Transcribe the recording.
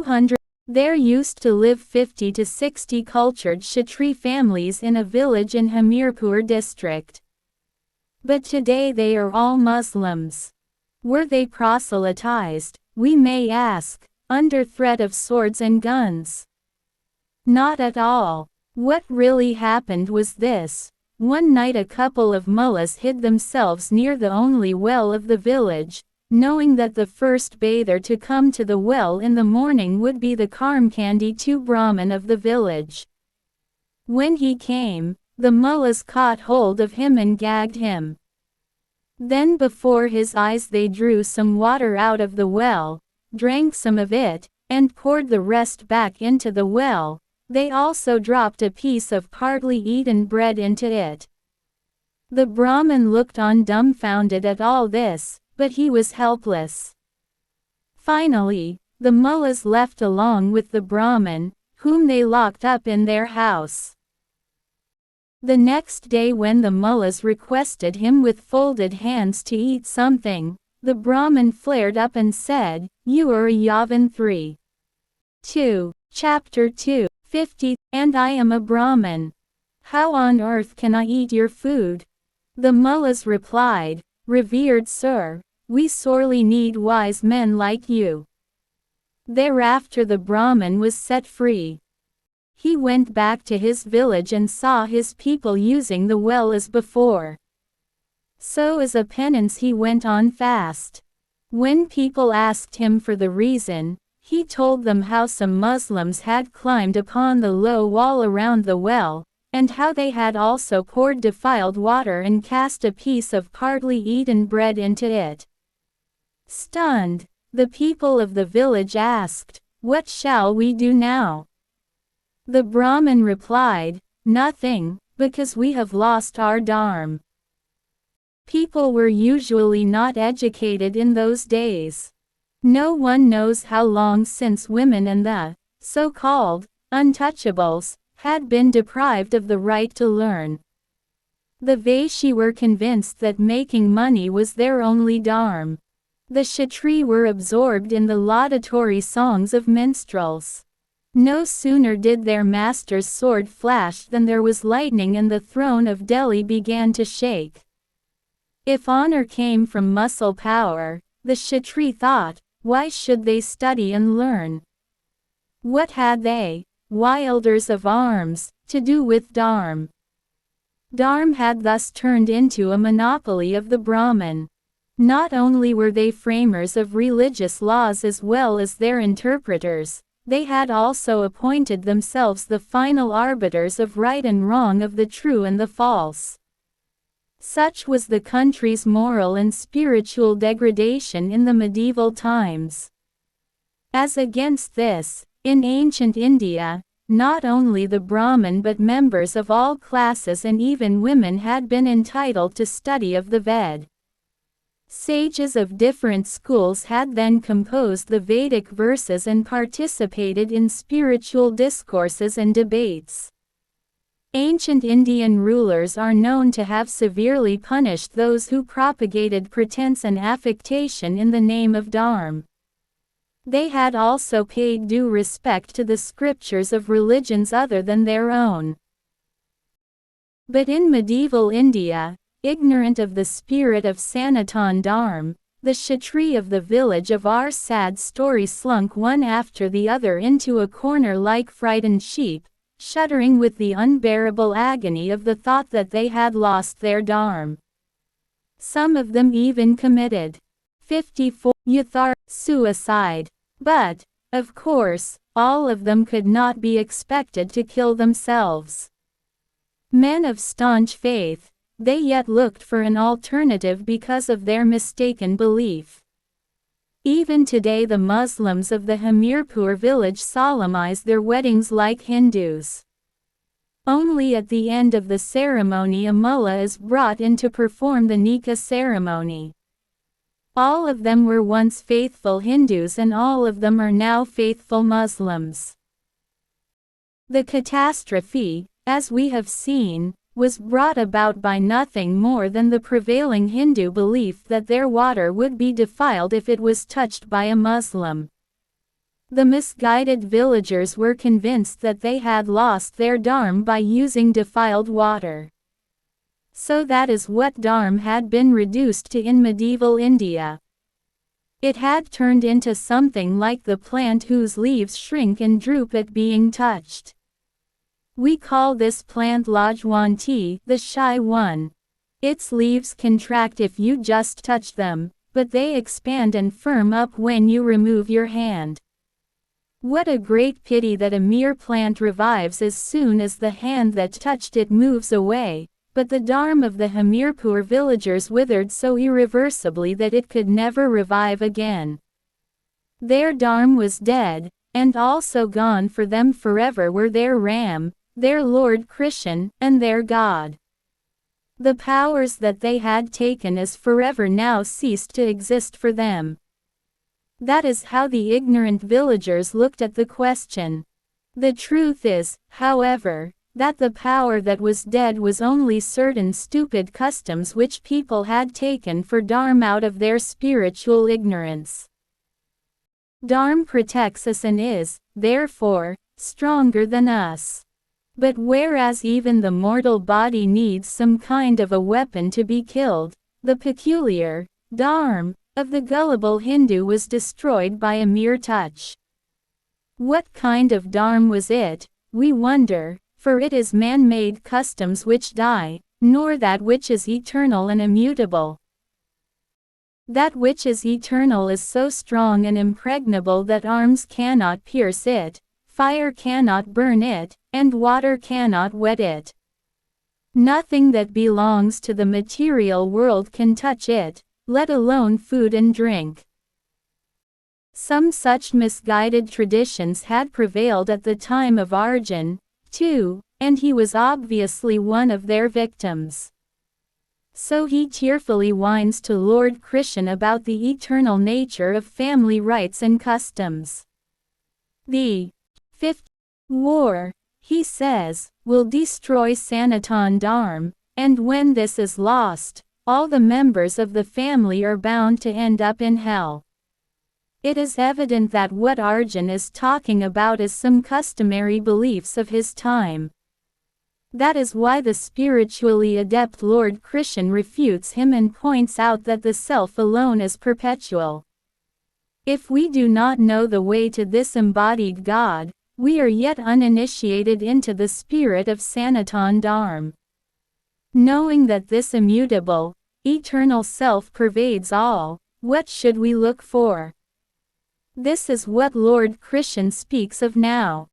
200. There used to live 50 to 60 cultured Kshatri families in a village in Hamirpur district. But today they are all Muslims. Were they proselytized, we may ask, under threat of swords and guns? Not at all. What really happened was this. One night a couple of mullahs hid themselves near the only well of the village, knowing that the first bather to come to the well in the morning would be the Karmkandi Brahmin of the village. When he came, the mullahs caught hold of him and gagged him. Then before his eyes they drew some water out of the well, drank some of it, and poured the rest back into the well. They also dropped a piece of partly eaten bread into it. The Brahmin looked on dumbfounded at all this, but he was helpless. Finally, the mullahs left along with the Brahmin, whom they locked up in their house. The next day when the mullahs requested him with folded hands to eat something, the Brahmin flared up and said, "You are a Yavan 3. 2. Chapter 2, 50, and I am a Brahmin. How on earth can I eat your food?" The mullahs replied, "Revered sir, we sorely need wise men like you." Thereafter the Brahmin was set free. He went back to his village and saw his people using the well as before. So as a penance he went on fast. When people asked him for the reason, he told them how some Muslims had climbed upon the low wall around the well, and how they had also poured defiled water and cast a piece of partly eaten bread into it. Stunned, the people of the village asked, "What shall we do now?" The Brahmin replied, "Nothing, because we have lost our dharma." People were usually not educated in those days. No one knows how long since women and the so-called untouchables had been deprived of the right to learn. The Vaishi were convinced that making money was their only dharma. The Kshatri were absorbed in the laudatory songs of minstrels. No sooner did their master's sword flash than there was lightning and the throne of Delhi began to shake. If honor came from muscle power, the Kshatri thought, why should they study and learn? What had they, wielders of arms, to do with dharma? Dharma had thus turned into a monopoly of the Brahmin. Not only were they framers of religious laws as well as their interpreters, they had also appointed themselves the final arbiters of right and wrong, of the true and the false. Such was the country's moral and spiritual degradation in the medieval times. As against this, in ancient India, not only the Brahmin but members of all classes and even women had been entitled to study of the Ved. Sages of different schools had then composed the Vedic verses and participated in spiritual discourses and debates. Ancient Indian rulers are known to have severely punished those who propagated pretense and affectation in the name of dharma. They had also paid due respect to the scriptures of religions other than their own. But in medieval India, ignorant of the spirit of Sanatan Dharma, the Kshatri of the village of our sad story slunk one after the other into a corner like frightened sheep, shuddering with the unbearable agony of the thought that they had lost their dharma. Some of them even committed 54 suicide. But, of course, all of them could not be expected to kill themselves. Men of staunch faith, they yet looked for an alternative because of their mistaken belief. Even today the Muslims of the Hamirpur village solemnize their weddings like Hindus. Only at the end of the ceremony a mullah is brought in to perform the nikah ceremony. All of them were once faithful Hindus and all of them are now faithful Muslims. The catastrophe, as we have seen, was brought about by nothing more than the prevailing Hindu belief that their water would be defiled if it was touched by a Muslim. The misguided villagers were convinced that they had lost their dharma by using defiled water. So that is what dharma had been reduced to in medieval India. It had turned into something like the plant whose leaves shrink and droop at being touched. We call this plant Lajwanti, the shy one. Its leaves contract if you just touch them, but they expand and firm up when you remove your hand. What a great pity that a mere plant revives as soon as the hand that touched it moves away, but the dharma of the Hamirpur villagers withered so irreversibly that it could never revive again. Their dharma was dead, and also gone for them forever were their Ram, their Lord Krishna, and their God. The powers that they had taken as forever now ceased to exist for them. That is how the ignorant villagers looked at the question. The truth is, however, that the power that was dead was only certain stupid customs which people had taken for dharma out of their spiritual ignorance. Dharma protects us and is, therefore, stronger than us. But whereas even the mortal body needs some kind of a weapon to be killed, the peculiar dharma of the gullible Hindu was destroyed by a mere touch. What kind of dharma was it, we wonder, for it is man-made customs which die, nor that which is eternal and immutable. That which is eternal is so strong and impregnable that arms cannot pierce it, fire cannot burn it, and water cannot wet it. Nothing that belongs to the material world can touch it, let alone food and drink. Some such misguided traditions had prevailed at the time of Arjun, too, and he was obviously one of their victims. So he tearfully whines to Lord Krishna about the eternal nature of family rites and customs. The fifth war, he says, will destroy Sanatan Dharma, and when this is lost, all the members of the family are bound to end up in hell. It is evident that what Arjun is talking about is some customary beliefs of his time. That is why the spiritually adept Lord Krishna refutes him and points out that the self alone is perpetual. If we do not know the way to this embodied God, we are yet uninitiated into the spirit of Sanatan Dharma. Knowing that this immutable, eternal self pervades all, what should we look for? This is what Lord Krishna speaks of now.